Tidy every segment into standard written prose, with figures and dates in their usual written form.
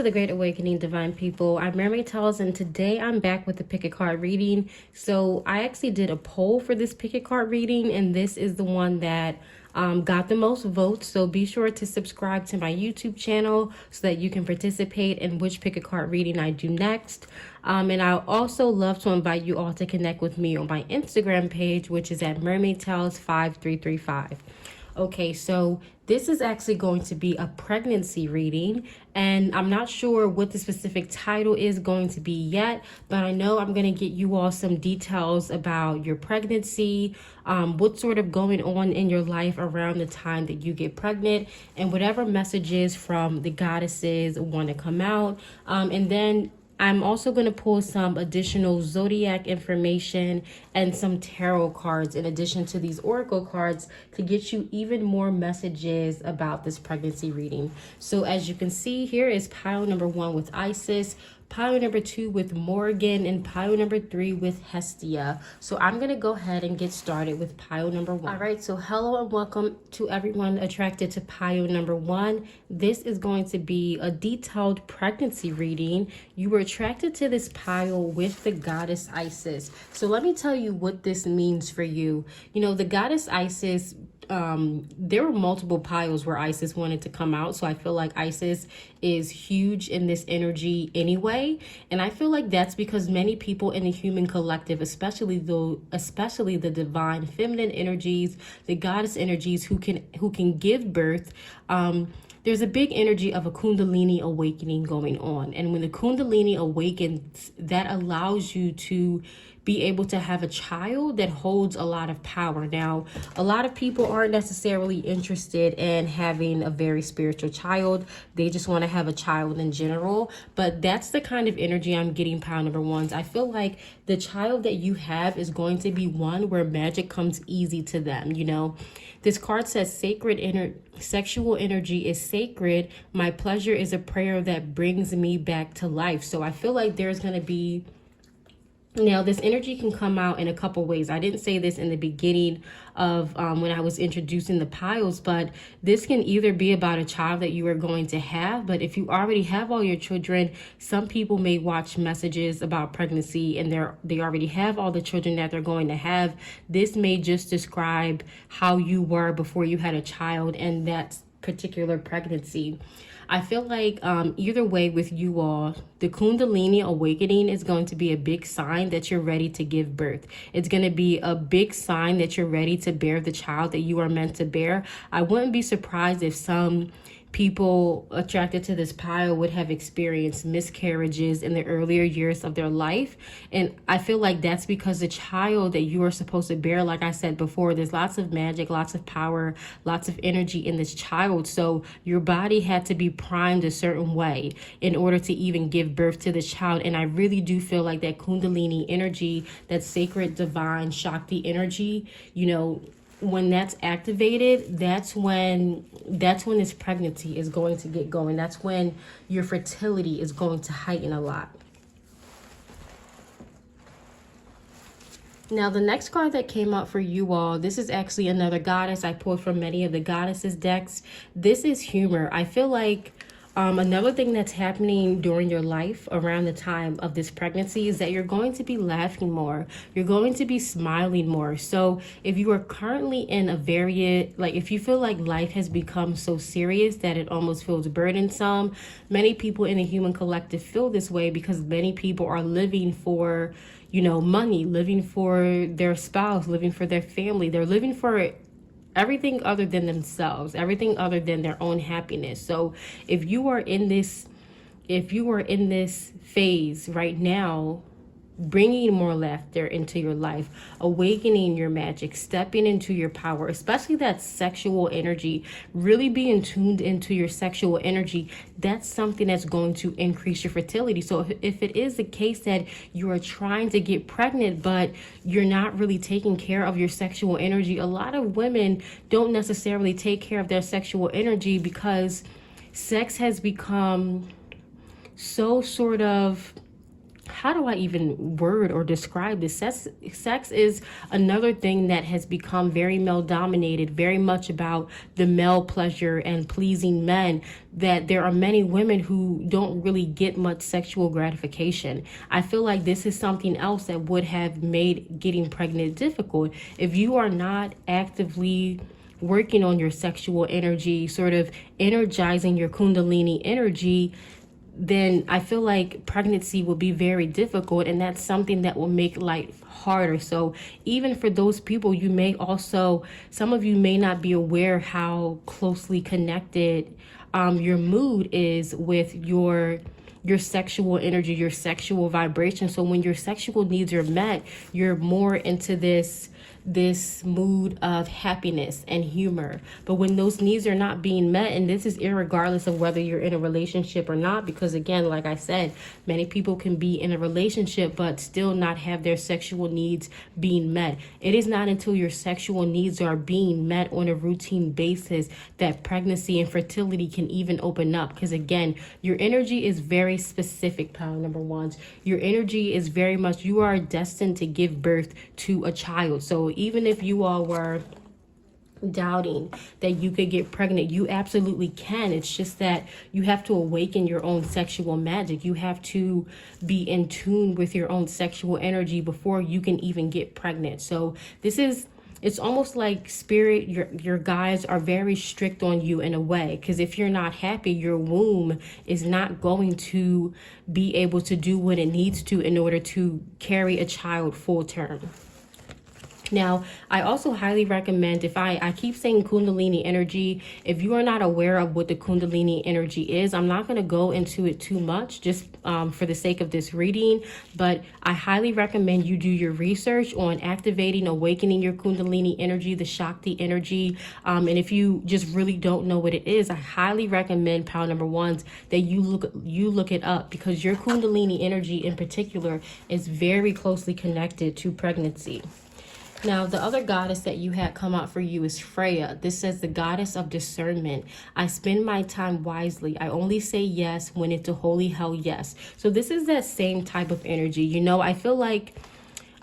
the Great Awakening, divine people. I'm Mermaid, and today I'm back with the pick a card reading. So I actually did a poll for this pick a card reading, and this is the one that got the most votes. So be sure to subscribe to my YouTube channel so that you can participate in which pick a card reading I do next. And I also love to invite you all to connect with me on my Instagram page, which is at mermaidtells5335. Okay, so this is actually going to be a pregnancy reading, and I'm not sure what the specific title is going to be yet, but I know I'm going to get you all some details about your pregnancy, what's sort of going on in your life around the time that you get pregnant, and whatever messages from the goddesses want to come out. And then I'm also going to pull some additional zodiac information and some tarot cards in addition to these oracle cards to get you even more messages about this pregnancy reading. So as you can see, here is pile number 1 with Isis, pile number 2 with Morgan, and pile number 3 with Hestia. So I'm going to go ahead and get started with pile number 1. All right, so hello and welcome to everyone attracted to pile number 1. This is going to be a detailed pregnancy reading. You were attracted to this pile with the goddess Isis. So let me tell you what this means for you. You know, the goddess Isis, there were multiple piles where Isis wanted to come out. So I feel like Isis is huge in this energy anyway. And I feel like that's because many people in the human collective, especially the divine feminine energies, the goddess energies who can give birth, there's a big energy of a Kundalini awakening going on. And when the Kundalini awakens, that allows you to be able to have a child that holds a lot of power. Now, a lot of people aren't necessarily interested in having a very spiritual child. They just want to have a child in general. But that's the kind of energy I'm getting pile number 1. I feel like the child that you have is going to be one where magic comes easy to them. You know, this card says sexual energy is sacred. My pleasure is a prayer that brings me back to life. So I feel like there's going to be, now, this energy can come out in a couple ways. I didn't say this in the beginning of when I was introducing the piles, but this can either be about a child that you are going to have. But if you already have all your children, some people may watch messages about pregnancy and they already have all the children that they're going to have. This may just describe how you were before you had a child and that particular pregnancy. I feel like either way with you all, the Kundalini awakening is going to be a big sign that you're ready to give birth. It's going to be a big sign that you're ready to bear the child that you are meant to bear. I wouldn't be surprised if some people attracted to this pile would have experienced miscarriages in the earlier years of their life. And I feel like that's because the child that you are supposed to bear, like I said before, there's lots of magic, lots of power, lots of energy in this child. So your body had to be primed a certain way in order to even give birth to this child. And I really do feel like that Kundalini energy, that sacred divine Shakti energy, you know, when that's activated, that's when this pregnancy is going to get going. That's when your fertility is going to heighten a lot. Now, the next card that came out for you all, this is actually another goddess. I pulled from many of the goddesses decks. This is humor. I feel like another thing that's happening during your life around the time of this pregnancy is that you're going to be laughing more. You're going to be smiling more. So if you are currently in if you feel like life has become so serious that it almost feels burdensome, many people in the human collective feel this way because many people are living for, you know, money, living for their spouse, living for their family. They're living for everything other than themselves, everything other than their own happiness. So if you are in this phase right now, bringing more laughter into your life, awakening your magic, stepping into your power, especially that sexual energy, really being tuned into your sexual energy, that's something that's going to increase your fertility. So if it is the case that you are trying to get pregnant, but you're not really taking care of your sexual energy, a lot of women don't necessarily take care of their sexual energy because sex has become so sort of how do I even word or describe this? Sex is another thing that has become very male dominated, very much about the male pleasure and pleasing men, that there are many women who don't really get much sexual gratification. I feel like this is something else that would have made getting pregnant difficult. If you are not actively working on your sexual energy, sort of energizing your Kundalini energy, then I feel like pregnancy will be very difficult, and that's something that will make life harder. So even for those people, you may also, some of you may not be aware how closely connected your mood is with your sexual energy, your sexual vibration. So when your sexual needs are met, you're more into this mood of happiness and humor. But when those needs are not being met, and this is irregardless of whether you're in a relationship or not, because again, like I said, many people can be in a relationship but still not have their sexual needs being met. It is not until your sexual needs are being met on a routine basis that pregnancy and fertility can even open up. Because again, your energy is very specific, pile number ones. Your energy is very much, you are destined to give birth to a child. So even if you all were doubting that you could get pregnant, you absolutely can. It's just that you have to awaken your own sexual magic. You have to be in tune with your own sexual energy before you can even get pregnant. So it's almost like spirit, your guides are very strict on you in a way, because if you're not happy, your womb is not going to be able to do what it needs to in order to carry a child full term. Now, I also highly recommend, if I keep saying Kundalini energy, if you are not aware of what the Kundalini energy is, I'm not going to go into it too much just for the sake of this reading, but I highly recommend you do your research on activating, awakening your Kundalini energy, the Shakti energy. And if you just really don't know what it is, I highly recommend, pile number ones, that you look it up, because your Kundalini energy in particular is very closely connected to pregnancy. Now, the other goddess that you had come out for you is Freya. This says, the goddess of discernment. I spend my time wisely. I only say yes when it's a holy hell yes. So this is that same type of energy. You know, I feel like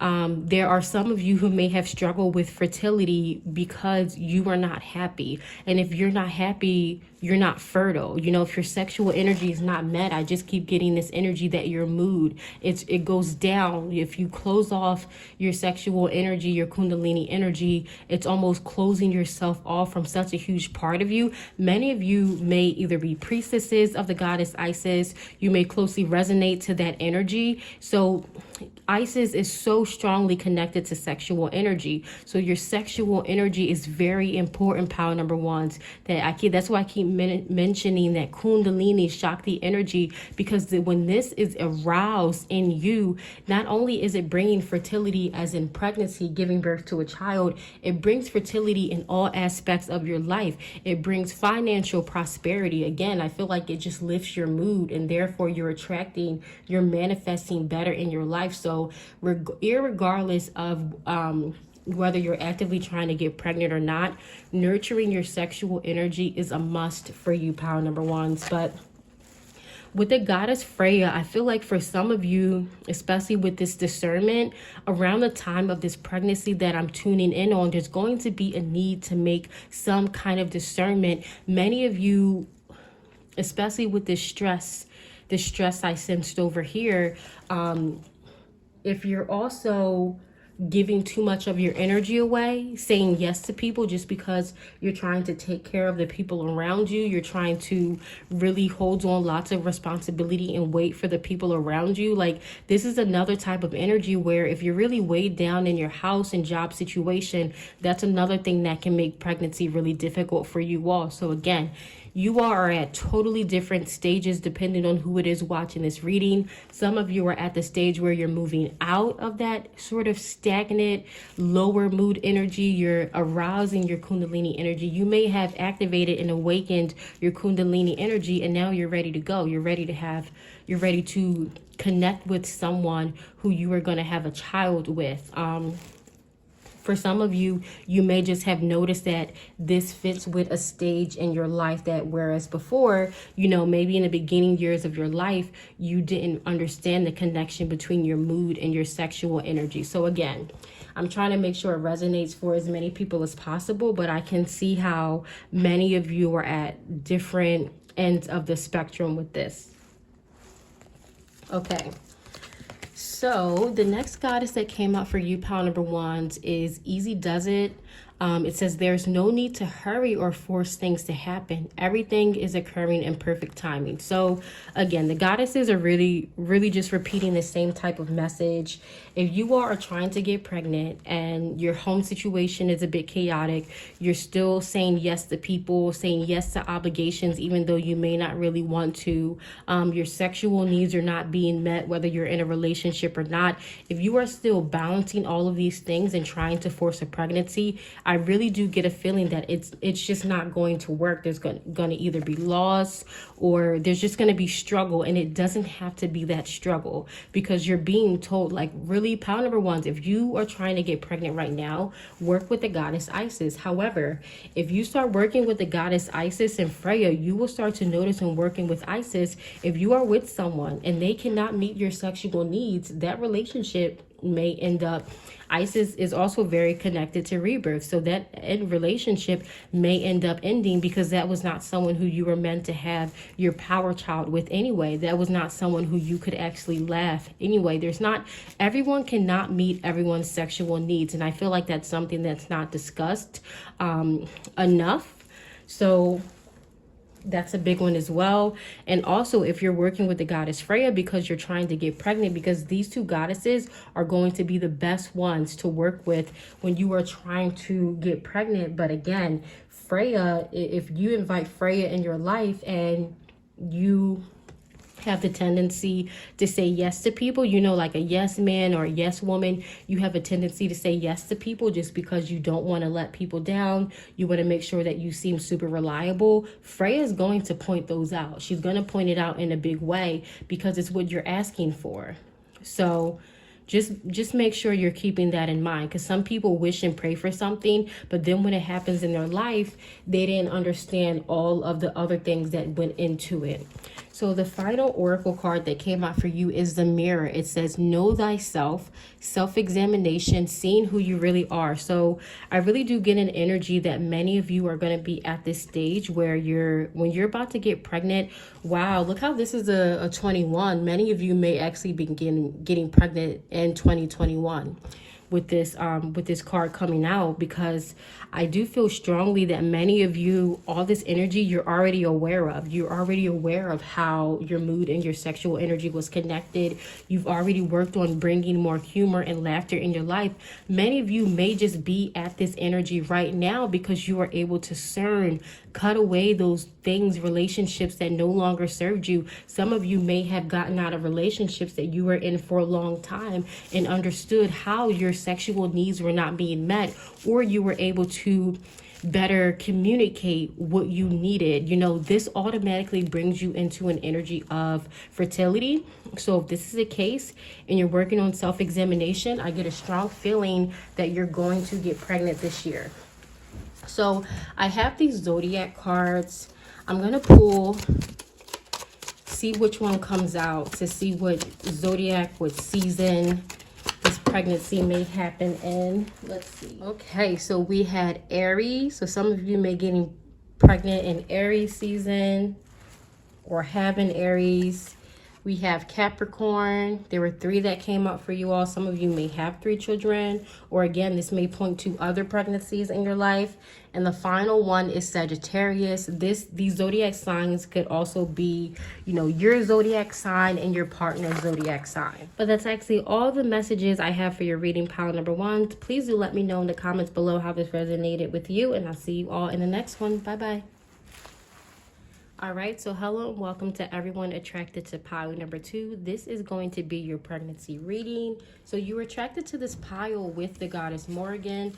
there are some of you who may have struggled with fertility because you are not happy. And if you're not happy, you're not fertile. You know, if your sexual energy is not met, I just keep getting this energy that your mood, it goes down. If you close off your sexual energy, your Kundalini energy, it's almost closing yourself off from such a huge part of you. Many of you may either be priestesses of the goddess Isis. You may closely resonate to that energy. So Isis is so strongly connected to sexual energy. So your sexual energy is very important, power number ones. That's why I keep mentioning that Kundalini Shakti energy, because when this is aroused in you, not only is it bringing fertility, as in pregnancy, giving birth to a child, it brings fertility in all aspects of your life. It brings financial prosperity. Again, I feel like it just lifts your mood, and therefore you're manifesting better in your life. So irregardless of whether you're actively trying to get pregnant or not, nurturing your sexual energy is a must for you, power number ones. But with the goddess Freya, I feel like for some of you, especially with this discernment, around the time of this pregnancy that I'm tuning in on, there's going to be a need to make some kind of discernment. Many of you, especially with this stress I sensed over here, if you're also giving too much of your energy away, saying yes to people just because you're trying to take care of the people around you, you're trying to really hold on lots of responsibility and wait for the people around you. Like, this is another type of energy where if you're really weighed down in your house and job situation, that's another thing that can make pregnancy really difficult for you all. So again, you are at totally different stages depending on who it is watching this reading. Some of you are at the stage where you're moving out of that sort of stagnant, lower mood energy. You're arousing your Kundalini energy. You may have activated and awakened your Kundalini energy, and now you're ready to go. You're ready to connect with someone who you are going to have a child with. For some of you, you may just have noticed that this fits with a stage in your life that whereas before, you know, maybe in the beginning years of your life, you didn't understand the connection between your mood and your sexual energy. So again, I'm trying to make sure it resonates for as many people as possible, but I can see how many of you are at different ends of the spectrum with this. Okay. So the next goddess that came out for you, pile number ones, is Easy Does It. It says there's no need to hurry or force things to happen. Everything is occurring in perfect timing. So again, the goddesses are really just repeating the same type of message. If you are trying to get pregnant and your home situation is a bit chaotic, you're still saying yes to people, saying yes to obligations, even though you may not really want to. Your sexual needs are not being met, whether you're in a relationship or not. If you are still balancing all of these things and trying to force a pregnancy, I really do get a feeling that it's just not going to work. There's going to either be loss or there's just going to be struggle, and it doesn't have to be that struggle because you're being told, like, really, pile number ones, if you are trying to get pregnant right now, work with the goddess Isis. However, if you start working with the goddess Isis and Freya, you will start to notice when working with Isis, if you are with someone and they cannot meet your sexual needs, that relationship may end up, Isis is also very connected to rebirth, so that relationship may end up ending because that was not someone who you were meant to have your power child with anyway. That was not someone who you could actually laugh anyway. Everyone cannot meet everyone's sexual needs, and I feel like that's something that's not discussed enough. So that's a big one as well. And also, if you're working with the goddess Freya because you're trying to get pregnant, because these two goddesses are going to be the best ones to work with when you are trying to get pregnant. But again, Freya, if you invite Freya in your life and you have the tendency to say yes to people, you know, like a yes man or a yes woman, you have a tendency to say yes to people just because you don't want to let people down. You want to make sure that you seem super reliable. Freya is going to point those out. She's going to point it out in a big way because it's what you're asking for. So just make sure you're keeping that in mind, because some people wish and pray for something, but then when it happens in their life, they didn't understand all of the other things that went into it. So the final oracle card that came out for you is the Mirror. It says, know thyself, self-examination, seeing who you really are. So I really do get an energy that many of you are going to be at this stage where when you're about to get pregnant. Wow, look how this is a 21. Many of you may actually be getting pregnant in 2021 with this card coming out, because I do feel strongly that many of you, all this energy you're already aware of. You're already aware of how your mood and your sexual energy was connected. You've already worked on bringing more humor and laughter in your life. Many of you may just be at this energy right now because you are able to cut away those things, relationships that no longer served you. Some of you may have gotten out of relationships that you were in for a long time and understood how your sexual needs were not being met, or you were able to better communicate what you needed. You know, this automatically brings you into an energy of fertility. So if this is the case and you're working on self-examination, I get a strong feeling that you're going to get pregnant this year. So I have these zodiac cards. I'm going to pull, see which one comes out, to see what zodiac, what season this pregnancy may happen in. Let's see. Okay, so we had Aries. So some of you may getting pregnant in Aries season or having Aries. We have Capricorn. There were 3 that came up for you all. Some of you may have 3 children, or again, this may point to other pregnancies in your life. And the final one is Sagittarius. These zodiac signs could also be, you know, your zodiac sign and your partner's zodiac sign. But that's actually all the messages I have for your reading, pile number 1. Please do let me know in the comments below how this resonated with you, and I'll see you all in the next one. Bye-bye. All right, so hello and welcome to everyone attracted to pile number 2. This is going to be your pregnancy reading. So you were attracted to this pile with the goddess Morrigan.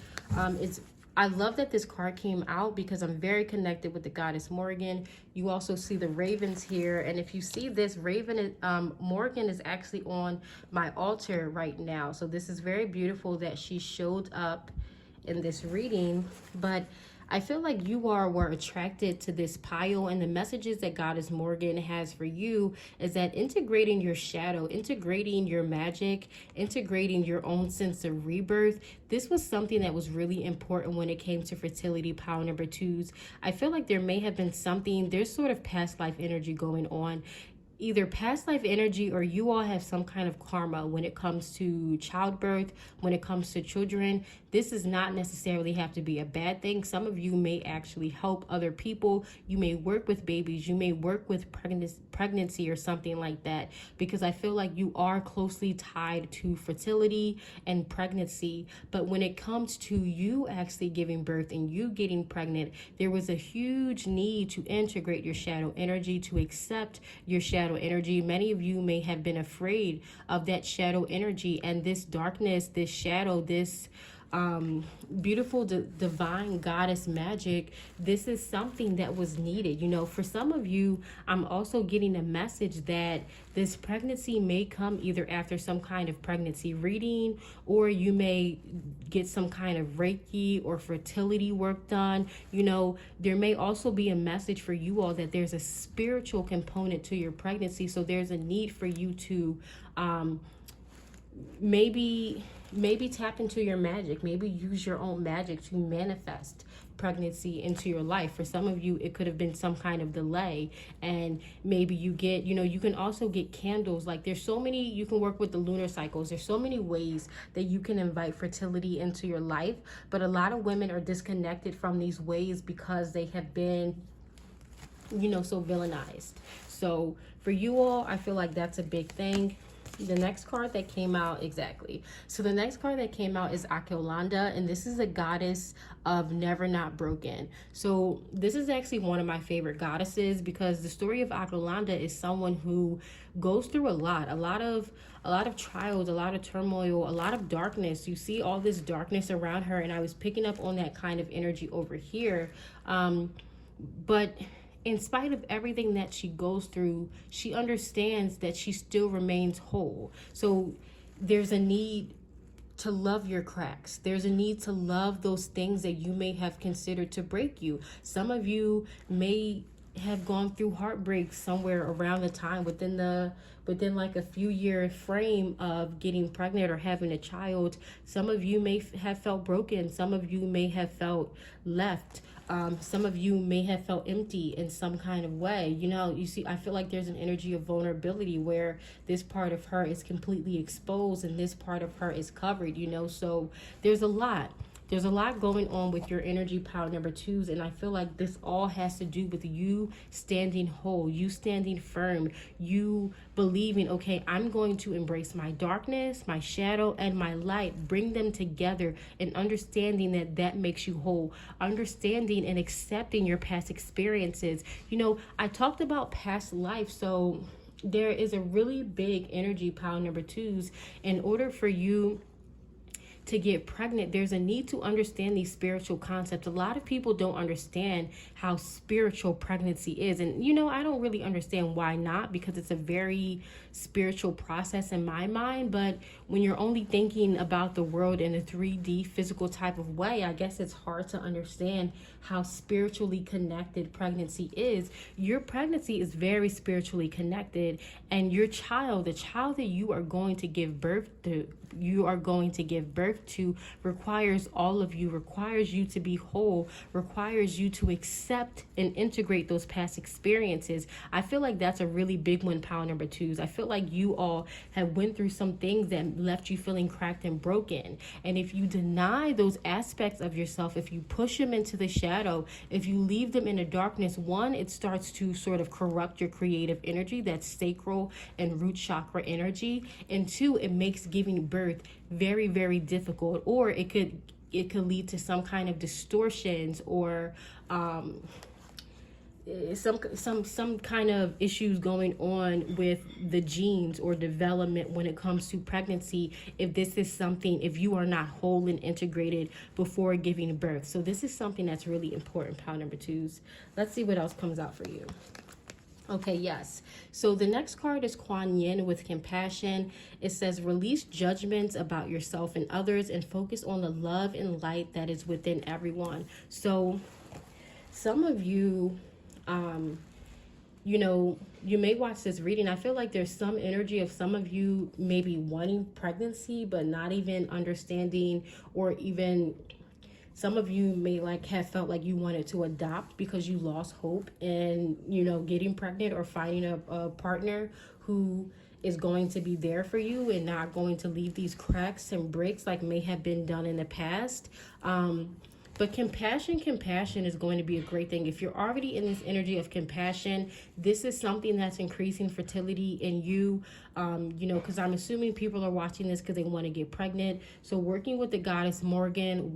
I love that this card came out because I'm very connected with the goddess Morrigan. You also see the ravens here, and if you see this Morrigan is actually on my altar right now. So this is very beautiful that she showed up in this reading, but I feel like you were attracted to this pile, and the messages that Goddess Morgan has for you is that integrating your shadow, integrating your magic, integrating your own sense of rebirth, this was something that was really important when it came to fertility pile number 2s. I feel like there may have been something, there's sort of past life energy going on, either past life energy, or you all have some kind of karma when it comes to childbirth, when it comes to children. This does not necessarily have to be a bad thing. Some of you may actually help other people. You may work with babies. You may work with pregnancy or something like that, because I feel like you are closely tied to fertility and pregnancy. But when it comes to you actually giving birth and you getting pregnant, there was a huge need to integrate your shadow energy, to accept your shadow energy. Many of you may have been afraid of that shadow energy, and this darkness, this shadow, this beautiful divine goddess magic. This is something that was needed. You know, for some of you, I'm also getting a message that this pregnancy may come either after some kind of pregnancy reading, or you may get some kind of Reiki or fertility work done. You know, there may also be a message for you all that there's a spiritual component to your pregnancy. So there's a need for you to maybe tap into your magic, maybe use your own magic to manifest pregnancy into your life. For some of you, it could have been some kind of delay, and maybe you get, you know, you can also get candles. Like, there's so many, you can work with the lunar cycles. There's so many ways that you can invite fertility into your life, but a lot of women are disconnected from these ways because they have been, you know, so villainized. So for you all, I feel like that's a big thing. The next card that came out, exactly. So the next card that came out is Ake-Olanda, and this is a goddess of never not broken. So this is actually one of my favorite goddesses, because the story of Ake-Olanda is someone who goes through a lot of trials, a lot of turmoil, a lot of darkness. You see all this darkness around her, and I was picking up on that kind of energy over here. But in spite of everything that she goes through, she understands that she still remains whole. So there's a need to love your cracks. There's a need to love those things that you may have considered to break you. Some of you may have gone through heartbreak somewhere around the time within like a few year frame of getting pregnant or having a child. Some of you may have felt broken. Some of you may have felt left. Some of you may have felt empty in some kind of way. You know, you see, I feel like there's an energy of vulnerability where this part of her is completely exposed and this part of her is covered, you know. So there's a lot going on with your energy pile number 2s, and I feel like this all has to do with you standing whole, you standing firm, you believing, okay, I'm going to embrace my darkness, my shadow, and my light, bring them together, and understanding that that makes you whole, understanding and accepting your past experiences. You know, I talked about past life, so there is a really big energy pile number 2s. In order for you to get pregnant, there's a need to understand these spiritual concepts. A lot of people don't understand how spiritual pregnancy is. And, you know, I don't really understand why not, because it's a very spiritual process in my mind. But when you're only thinking about the world in a 3D physical type of way, I guess it's hard to understand how spiritually connected pregnancy is. Your pregnancy is very spiritually connected, and your child, the child that you are going to give birth to, requires all of you, requires you to be whole, requires you to accept and integrate those past experiences. I feel like that's a really big one, pile number 2s. I feel like you all have went through some things that left you feeling cracked and broken. And if you deny those aspects of yourself, if you push them into the shadow, if you leave them in the darkness, one, it starts to sort of corrupt your creative energy, that's sacral and root chakra energy. And two, it makes giving birth very, very difficult, or it could lead to some kind of distortions or some kind of issues going on with the genes or development when it comes to pregnancy, if you are not whole and integrated before giving birth. So this is something that's really important, pile number 2s. Let's see what else comes out for you. Okay, yes. So the next card is Kuan Yin with compassion. It says release judgments about yourself and others and focus on the love and light that is within everyone. So some of you, you may watch this reading. I feel like there's some energy of some of you maybe wanting pregnancy, but not even understanding, or even some of you may have felt like you wanted to adopt because you lost hope in, getting pregnant or finding a partner who is going to be there for you and not going to leave these cracks and breaks like may have been done in the past. But compassion is going to be a great thing. If you're already in this energy of compassion, this is something that's increasing fertility in you. Because I'm assuming people are watching this because they want to get pregnant. So working with the goddess Morgan,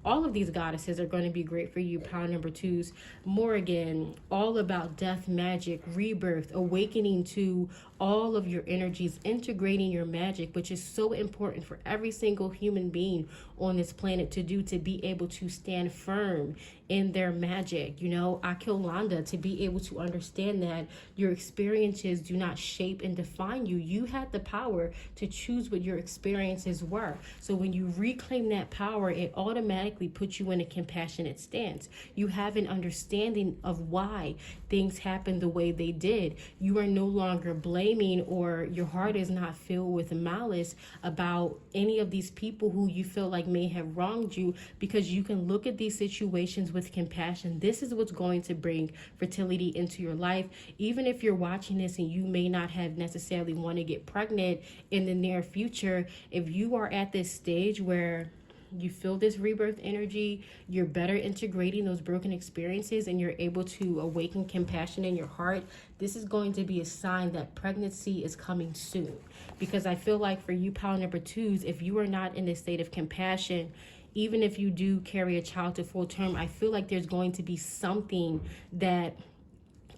all of these goddesses are going to be great for you. Power number 2s, Morgan, all about death, magic, rebirth, awakening to all of your energies, integrating your magic, which is so important for every single human being on this planet to do, to be able to stand firm in their magic, Akilanda, to be able to understand that your experiences do not shape and define you. You had the power to choose what your experiences were. So when you reclaim that power, it automatically puts you in a compassionate stance. You have an understanding of why things happened the way they did. You are no longer blaming, or your heart is not filled with malice about any of these people who you feel like may have wronged you, because you can look at these situations with compassion. This is what's going to bring fertility into your life. Even if you're watching this and you may not have necessarily want to get pregnant in the near future, if you are at this stage where you feel this rebirth energy, you're better integrating those broken experiences, and you're able to awaken compassion in your heart, this is going to be a sign that pregnancy is coming soon. Because I feel like for you power number 2s, if you are not in this state of compassion, even if you do carry a child to full term, I feel like there's going to be something that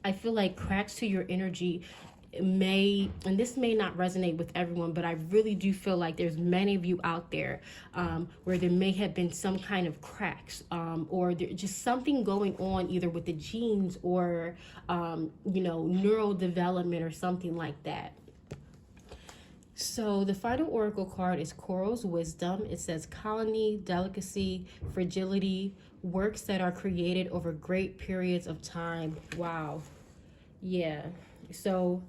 I feel like cracks to your energy and this may not resonate with everyone, but I really do feel like there's many of you out there where there may have been some kind of cracks, or there's just something going on either with the genes or neural development or something like that. So the final oracle card is Coral's Wisdom. It says colony, delicacy, fragility, works that are created over great periods of time. Wow. Yeah. So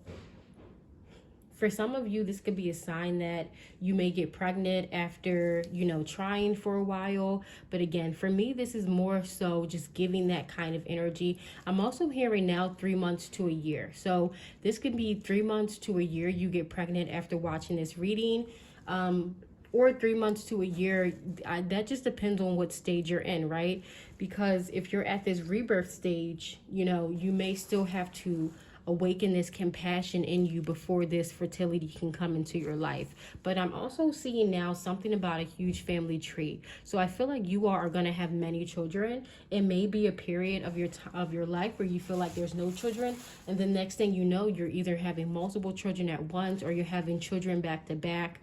for some of you, this could be a sign that you may get pregnant after, trying for a while. But again, for me, this is more so just giving that kind of energy. I'm also hearing now 3 months to a year. So this could be 3 months to a year you get pregnant after watching this reading. Or 3 months to a year. That just depends on what stage you're in, right? Because if you're at this rebirth stage, you may still have to awaken this compassion in you before this fertility can come into your life. But I'm also seeing now something about a huge family tree. So I feel like you are going to have many children. It may be a period of your life where you feel like there's no children, and the next thing you know, you're either having multiple children at once or you're having children back to back.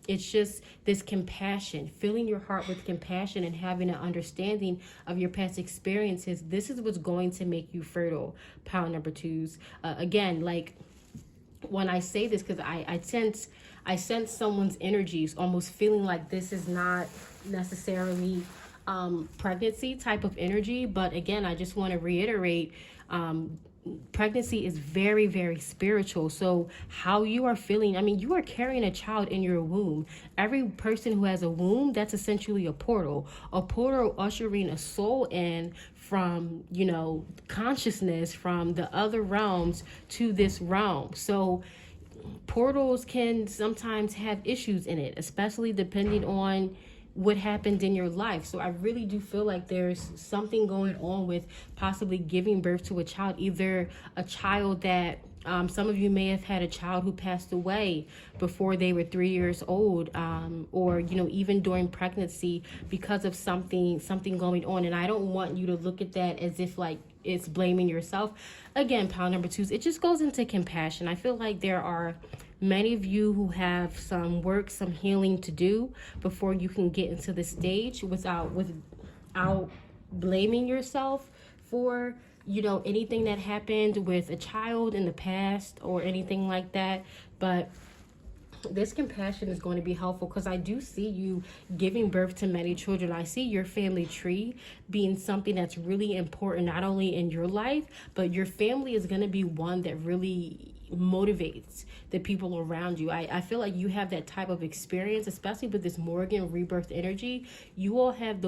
It's just this compassion, filling your heart with compassion and having an understanding of your past experiences. This is what's going to make you fertile, power number 2s. Again, like when I say this, because I sense someone's energies almost feeling like this is not necessarily pregnancy type of energy. But again, I just want to reiterate, pregnancy is very, very spiritual. So how you are feeling, you are carrying a child in your womb. Every person who has a womb, that's essentially a portal ushering a soul in from, consciousness from the other realms to this realm. So portals can sometimes have issues in it, especially depending on what happened in your life. So I really do feel like there's something going on with possibly giving birth to a child, either a child that some of you may have had a child who passed away before they were 3 years old, or even during pregnancy because of something going on. And I don't want you to look at that as if like it's blaming yourself. Again, power number 2s, it just goes into compassion. I feel like there are many of you who have some work, some healing to do before you can get into the stage without blaming yourself for anything that happened with a child in the past or anything like that. But this compassion is going to be helpful because I do see you giving birth to many children. I see your family tree being something that's really important, not only in your life, but your family is going to be one that really motivates the people around you. I feel like you have that type of experience, especially with this Morgan rebirth energy. You all have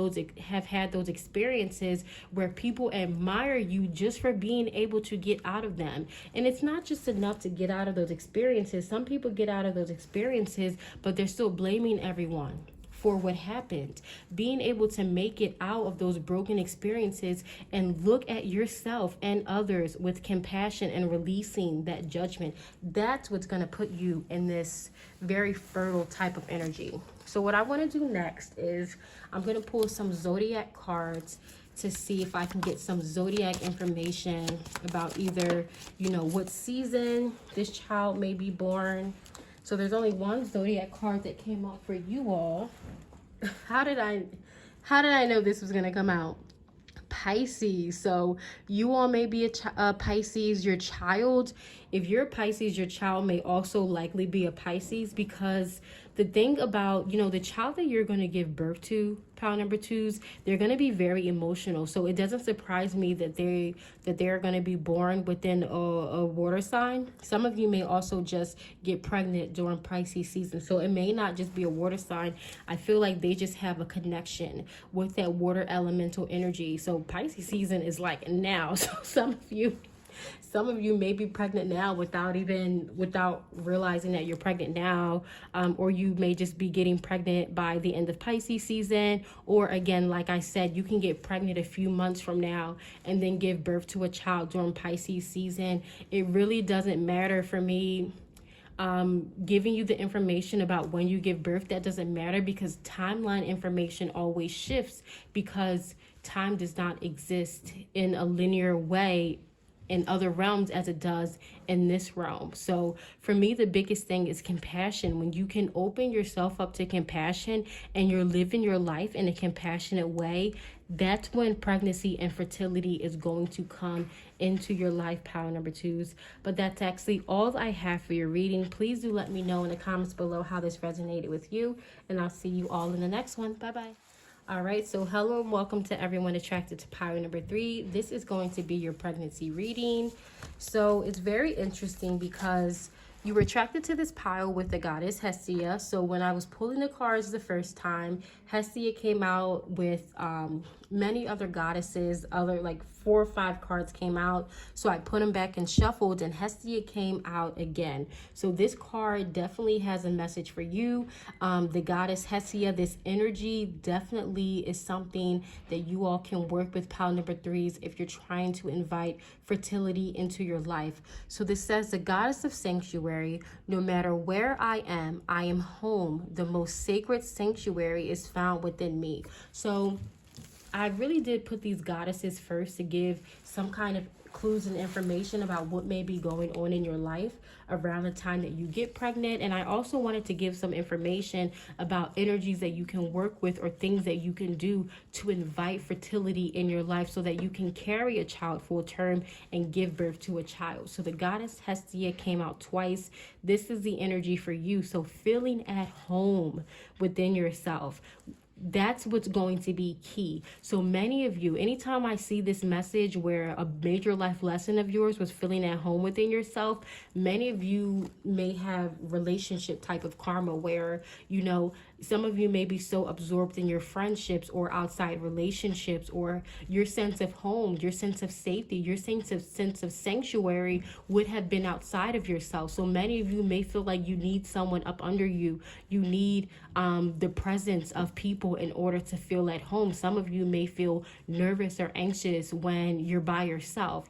had those experiences where people admire you just for being able to get out of them. And it's not just enough to get out of those experiences. Some people get out of those experiences, but they're still blaming everyone for what happened. Being able to make it out of those broken experiences and look at yourself and others with compassion and releasing that judgment, that's what's going to put you in this very fertile type of energy. So what I want to do next is I'm going to pull some zodiac cards to see if I can get some zodiac information about either, what season this child may be born. So there's only one zodiac card that came out for you all. How did I know this was going to come out? Pisces. So you all may be a Pisces. Your child, if you're a Pisces, your child may also likely be a Pisces, because the thing about, the child that you're going to give birth to, pile number twos, they're going to be very emotional. So it doesn't surprise me that they're going to be born within a water sign. Some of you may also just get pregnant during Pisces season. So it may not just be a water sign. I feel like they just have a connection with that water elemental energy. So Pisces season is like now. So some of you may be pregnant now without realizing that you're pregnant now, or you may just be getting pregnant by the end of Pisces season, or again, like I said, you can get pregnant a few months from now and then give birth to a child during Pisces season. It really doesn't matter for me. Giving you the information about when you give birth, that doesn't matter, because timeline information always shifts, because time does not exist in a linear way in other realms as it does in this realm. So for me, the biggest thing is compassion. When you can open yourself up to compassion and you're living your life in a compassionate way, that's when pregnancy and fertility is going to come into your life, power number twos. But that's actually all I have for your reading. Please do let me know in the comments below how this resonated with you, and I'll see you all in the next one. Bye-bye. All right, so hello and welcome to everyone attracted to power number 3. This is going to be your pregnancy reading. So it's very interesting because you were attracted to this pile with the goddess Hestia. So when I was pulling the cards the first time, Hestia came out with many other goddesses, like 4 or 5 cards came out. So I put them back and shuffled, and Hestia came out again. So this card definitely has a message for you. The goddess Hestia, this energy definitely is something that you all can work with, pile number 3s, if you're trying to invite fertility into your life. So this says, the goddess of sanctuary, no matter where I am home. The most sacred sanctuary is found within me. So I really did put these goddesses first to give some kind of clues and information about what may be going on in your life around the time that you get pregnant. And I also wanted to give some information about energies that you can work with or things that you can do to invite fertility in your life so that you can carry a child full term and give birth to a child. So the goddess Hestia came out twice. This is the energy for you. So feeling at home within yourself, that's what's going to be key. So many of you, anytime I see this message where a major life lesson of yours was feeling at home within yourself, many of you may have relationship type of karma where, some of you may be so absorbed in your friendships or outside relationships, or your sense of home, your sense of safety, your sense of sanctuary would have been outside of yourself. So many of you may feel like you need someone up under you. You need the presence of people in order to feel at home. Some of you may feel nervous or anxious when you're by yourself,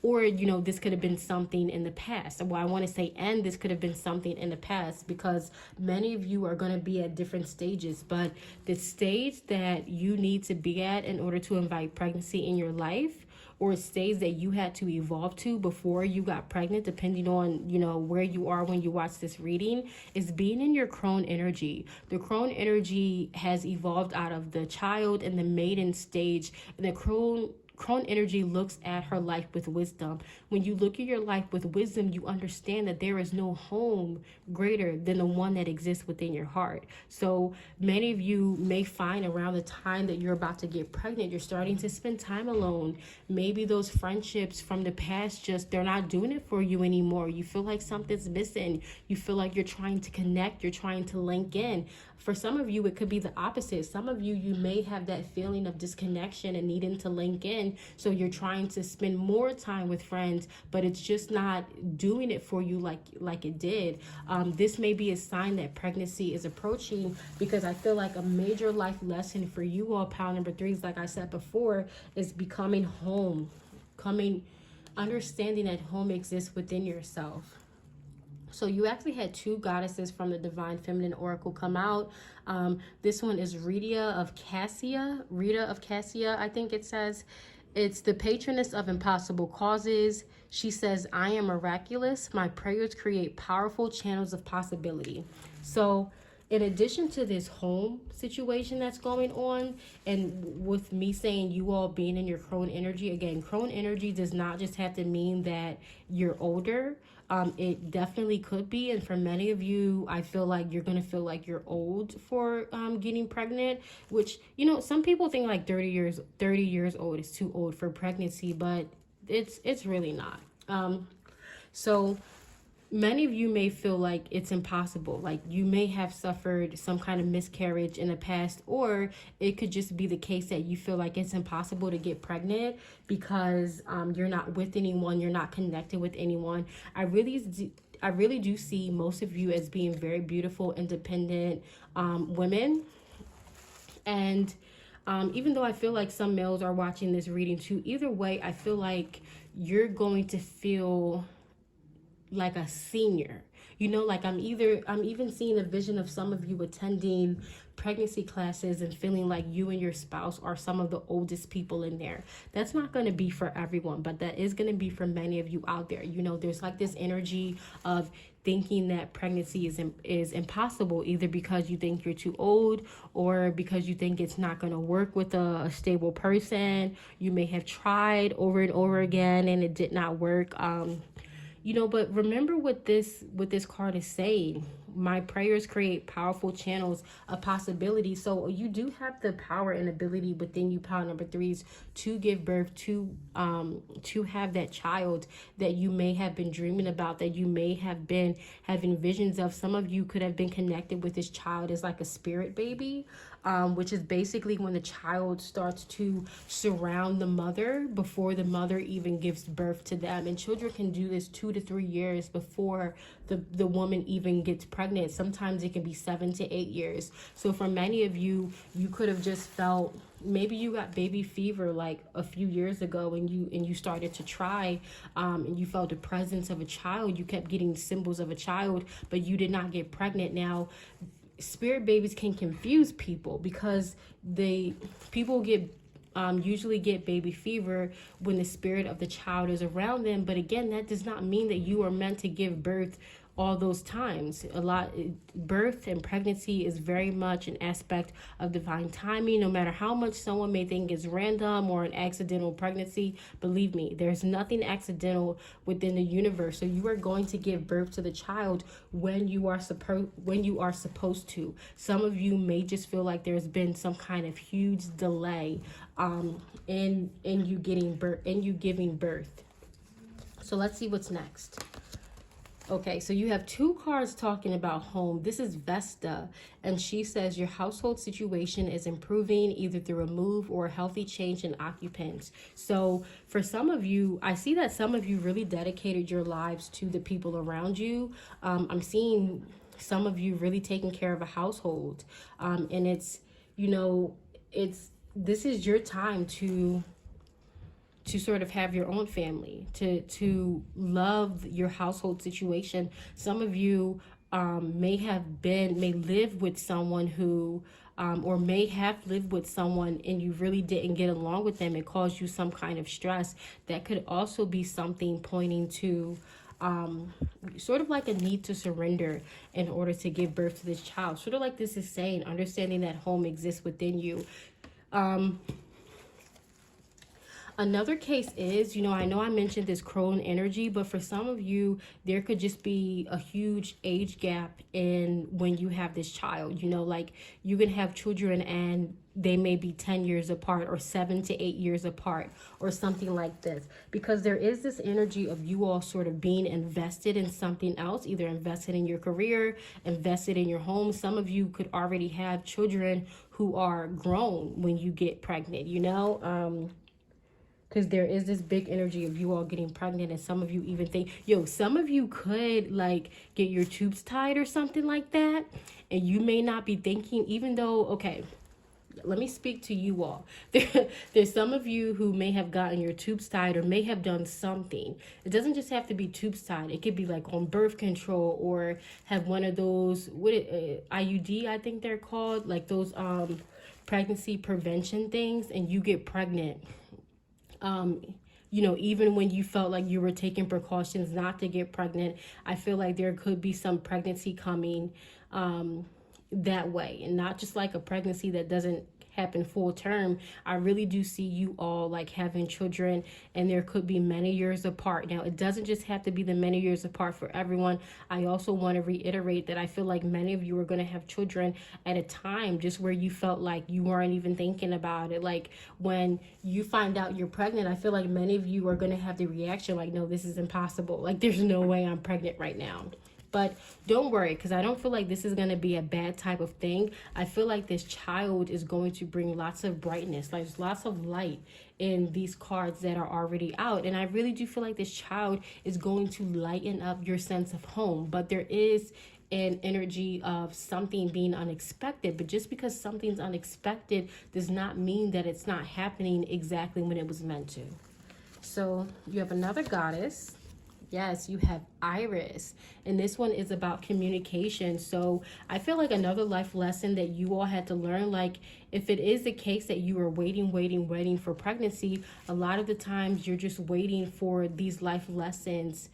or this could have been something in the past. Well, I want to say, and this could have been something in the past, because many of you are going to be at different stages, but the stage that you need to be at in order to invite pregnancy in your life, or a stage that you had to evolve to before you got pregnant, depending on, where you are when you watch this reading, is being in your crone energy. The crone energy has evolved out of the child and the maiden stage. And the crone crone energy looks at her life with wisdom. When you look at your life with wisdom, you understand that there is no home greater than the one that exists within your heart. So many of you may find around the time that you're about to get pregnant, you're starting to spend time alone. Maybe those friendships from the past, just they're not doing it for you anymore. You feel like something's missing. You feel like you're trying to connect, you're trying to link in. For some of you, it could be the opposite. Some of you, you may have that feeling of disconnection and needing to link in. So you're trying to spend more time with friends, but it's just not doing it for you like it did. This may be a sign that pregnancy is approaching, because I feel like a major life lesson for you all, pile number 3s, like I said before, is becoming home, understanding that home exists within yourself. So you actually had 2 goddesses from the Divine Feminine Oracle come out. This one is Rita of Cassia, I think it says. It's the patroness of impossible causes. She says, I am miraculous. My prayers create powerful channels of possibility. So in addition to this home situation that's going on, and with me saying you all being in your crone energy, again, crone energy does not just have to mean that you're older. It definitely could be, and for many of you, I feel like you're gonna feel like you're old for getting pregnant, which, you know, some people think like 30 years old is too old for pregnancy, but it's really not. So many of you may feel like it's impossible, like you may have suffered some kind of miscarriage in the past, or it could just be the case that you feel like it's impossible to get pregnant because you're not with anyone, you're not connected with anyone. I really do see most of you as being very beautiful, independent women. And even though I feel like some males are watching this reading too, either way, I feel like you're going to feel like a senior, you know, like I'm even seeing a vision of some of you attending pregnancy classes and feeling like you and your spouse are some of the oldest people in there. That's not going to be for everyone, but that is going to be for many of you out there. You know, there's like this energy of thinking that pregnancy is impossible, either because you think you're too old or because you think it's not going to work with a stable person. You may have tried over and over again and it did not work. You know, but remember what this card is saying. My prayers create powerful channels of possibility. So you do have the power and ability within you, pile number 3s, to give birth to have that child that you may have been dreaming about, that you may have been having visions of. Some of you could have been connected with this child as like a spirit baby, which is basically when the child starts to surround the mother before the mother even gives birth to them. And children can do this 2 to 3 years before the woman even gets pregnant. Sometimes it can be 7 to 8 years. So for many of you, you could have just felt, maybe you got baby fever like a few years ago and you started to try, and you felt the presence of a child. You kept getting symbols of a child, but you did not get pregnant. Now, spirit babies can confuse people because people usually get baby fever when the spirit of the child is around them. But again, that does not mean that you are meant to give birth all those times. Birth and pregnancy is very much an aspect of divine timing. No matter how much someone may think it's random or an accidental pregnancy, believe me, there's nothing accidental within the universe. So you are going to give birth to the child when you are supposed to. Some of you may just feel like there's been some kind of huge delay in you giving birth. So let's see what's next. Okay, so you have 2 cards talking about home. This is Vesta, and she says your household situation is improving either through a move or a healthy change in occupants. So for some of you, I see that some of you really dedicated your lives to the people around you. I'm seeing some of you really taking care of a household, and it's, you know, this is your time to sort of have your own family, to love your household situation. Some of you may live with someone who, or may have lived with someone and you really didn't get along with them. It caused you some kind of stress. That could also be something pointing to sort of like a need to surrender in order to give birth to this child. Sort of like this is saying, understanding that home exists within you. Another case is, I know I mentioned this crone energy, but for some of you, there could just be a huge age gap in when you have this child. Like you can have children and they may be 10 years apart or 7 to 8 years apart or something like this, because there is this energy of you all sort of being invested in something else, either invested in your career, invested in your home. Some of you could already have children who are grown when you get pregnant, because there is this big energy of you all getting pregnant, and some of you even think, some of you could like get your tubes tied or something like that, and you may not be thinking, even though, okay, let me speak to you all. There's some of you who may have gotten your tubes tied or may have done something. It doesn't just have to be tubes tied. It could be like on birth control or have one of those, IUD, I think they're called, like those pregnancy prevention things, and you get pregnant. Even when you felt like you were taking precautions not to get pregnant, I feel like there could be some pregnancy coming that way, and not just like a pregnancy that doesn't happen full term. I really do see you all like having children, and there could be many years apart. Now, it doesn't just have to be the many years apart for everyone. I also want to reiterate that I feel like many of you are going to have children at a time just where you felt like you weren't even thinking about it. Like when you find out you're pregnant, I feel like many of you are going to have the reaction like, no, this is impossible. Like there's no way I'm pregnant right now. But don't worry, because I don't feel like this is going to be a bad type of thing. I feel like this child is going to bring lots of brightness, like lots of light in these cards that are already out. And I really do feel like this child is going to lighten up your sense of home. But there is an energy of something being unexpected. But just because something's unexpected does not mean that it's not happening exactly when it was meant to. So you have another goddess. Yes, you have Iris, and this one is about communication. So I feel like another life lesson that you all had to learn, like if it is the case that you are waiting for pregnancy, a lot of the times you're just waiting for these life lessons,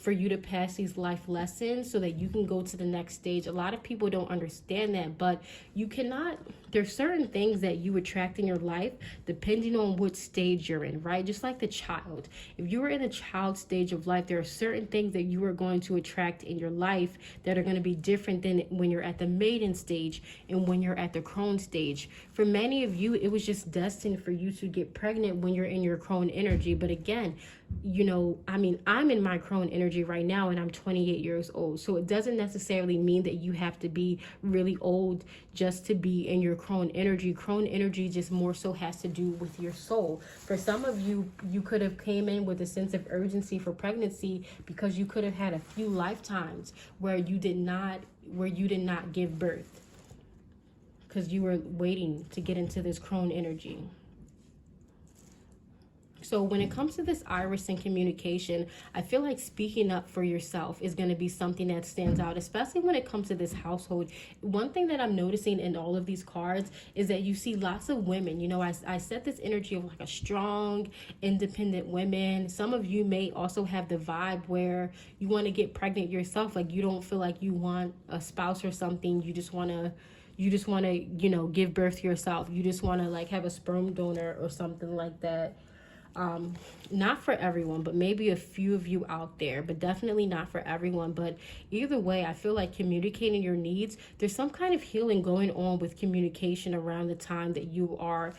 for you to pass these life lessons so that you can go to the next stage. A lot of people don't understand that, but you cannot, there's certain things that you attract in your life depending on what stage you're in, right? Just like the child. If you are in a child stage of life, there are certain things that you are going to attract in your life that are going to be different than when you're at the maiden stage and when you're at the crone stage. For many of you, it was just destined for you to get pregnant when you're in your crone energy. But again, I'm in my crone energy right now, and I'm 28 years old. So it doesn't necessarily mean that you have to be really old just to be in your crone energy. Crone energy just more so has to do with your soul. For some of you, you could have came in with a sense of urgency for pregnancy because you could have had a few lifetimes where you did not give birth because you were waiting to get into this crone energy. So when it comes to this Iris and communication, I feel like speaking up for yourself is going to be something that stands out, especially when it comes to this household. One thing that I'm noticing in all of these cards is that you see lots of women. I set this energy of like a strong, independent women. Some of you may also have the vibe where you want to get pregnant yourself. Like you don't feel like you want a spouse or something. You just want to, give birth to yourself. You just want to like have a sperm donor or something like that. Not for everyone, but maybe a few of you out there, but definitely not for everyone. But either way, I feel like communicating your needs, there's some kind of healing going on with communication around the time that you are,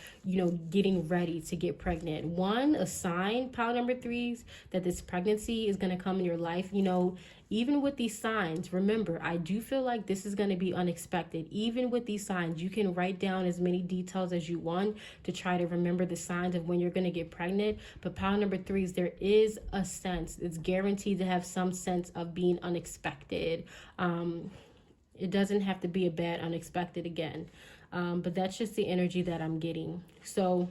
getting ready to get pregnant. A sign, pile number 3s, that this pregnancy is going to come in your life. Even with these signs, remember, I do feel like this is going to be unexpected. Even with these signs, you can write down as many details as you want to try to remember the signs of when you're going to get pregnant. But pile number 3s, there is a sense, it's guaranteed to have some sense of being unexpected. It doesn't have to be a bad unexpected again. But that's just the energy that I'm getting. So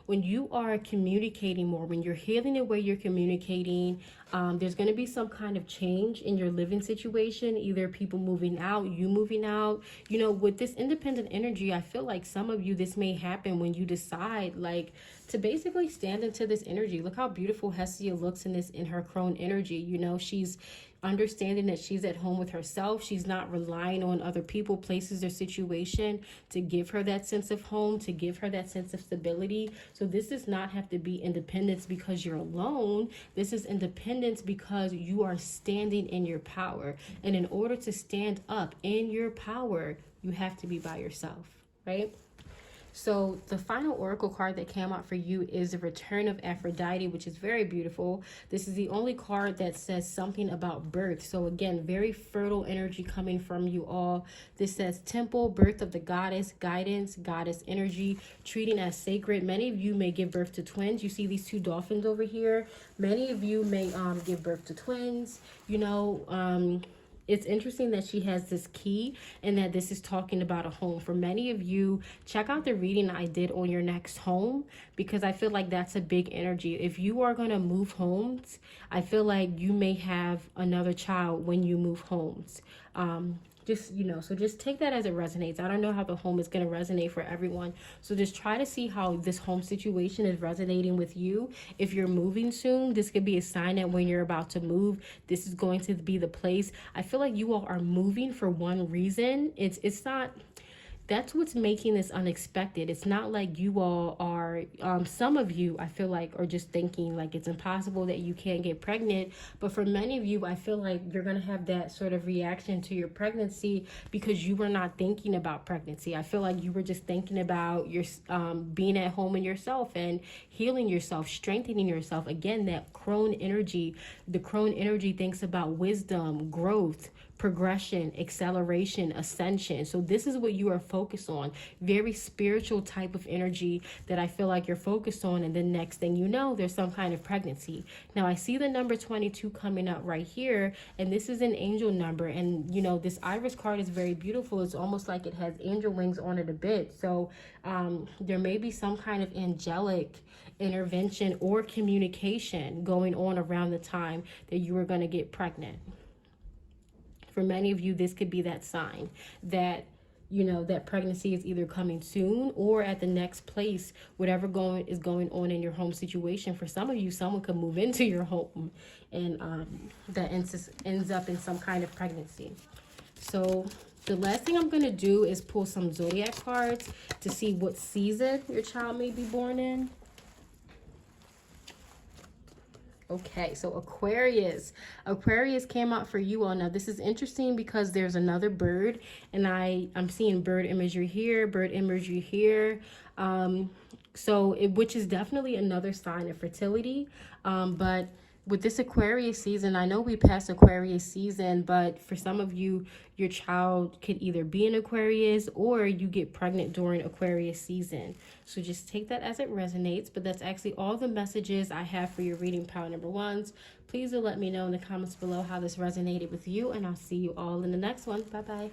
when you are communicating more, when you're healing the way you're communicating, there's going to be some kind of change in your living situation, either people moving out, you moving out. With this independent energy, I feel like some of you, this may happen when you decide like to basically stand into this energy. Look how beautiful Hestia looks in her crone energy. She's understanding that she's at home with herself. She's not relying on other people, places, or situation to give her that sense of home, to give her that sense of stability. So this does not have to be independence because you're alone. This is independence because you are standing in your power. And in order to stand up in your power, you have to be by yourself, right? So the final oracle card that came out for you is the Return of Aphrodite, which is very beautiful. This is the only card that says something about birth. So again, very fertile energy coming from you all. This says temple, birth of the goddess, guidance, goddess energy, treating as sacred. Many of you may give birth to twins. You see these two dolphins over here. Many of you may give birth to twins. You know, it's interesting that she has this key and that this is talking about a home. For many of you, check out the reading I did on your next home, because I feel like that's a big energy. If you are going to move homes, I feel like you may have another child when you move homes. Just, you know, so just take that as it resonates. I don't know how the home is going to resonate for everyone. So just try to see how this home situation is resonating with you. If you're moving soon, this could be a sign that when you're about to move, this is going to be the place. I feel like you all are moving for one reason. It's not... That's what's making this unexpected. It's not like you all are, some of you, I feel like, are just thinking like it's impossible that you can't get pregnant. But for many of you, I feel like you're going to have that sort of reaction to your pregnancy because you were not thinking about pregnancy. I feel like you were just thinking about your being at home in yourself and healing yourself, strengthening yourself. Again, that crone energy, the crone energy thinks about wisdom, growth, progression, acceleration, ascension. So this is what you are focused on. Very spiritual type of energy that I feel like you're focused on. And then next thing you know, there's some kind of pregnancy. Now I see the number 22 coming up right here. And this is an angel number. And you know, this iris card is very beautiful. It's almost like it has angel wings on it a bit. So there may be some kind of angelic intervention or communication going on around the time that you are going to get pregnant. For many of you, this could be that sign that, you know, that pregnancy is either coming soon or at the next place, whatever is going on in your home situation. For some of you, someone could move into your home and that ends up in some kind of pregnancy. So the last thing I'm going to do is pull some zodiac cards to see what season your child may be born in. Okay, so Aquarius came out for you all. Now this is interesting because there's another bird, and I'm seeing bird imagery here, which is definitely another sign of fertility. But with this Aquarius season, I know we passed Aquarius season, but for some of you, your child could either be an Aquarius or you get pregnant during Aquarius season. So just take that as it resonates. But that's actually all the messages I have for your reading, power number ones. Please do let me know in the comments below how this resonated with you, and I'll see you all in the next one. Bye-bye.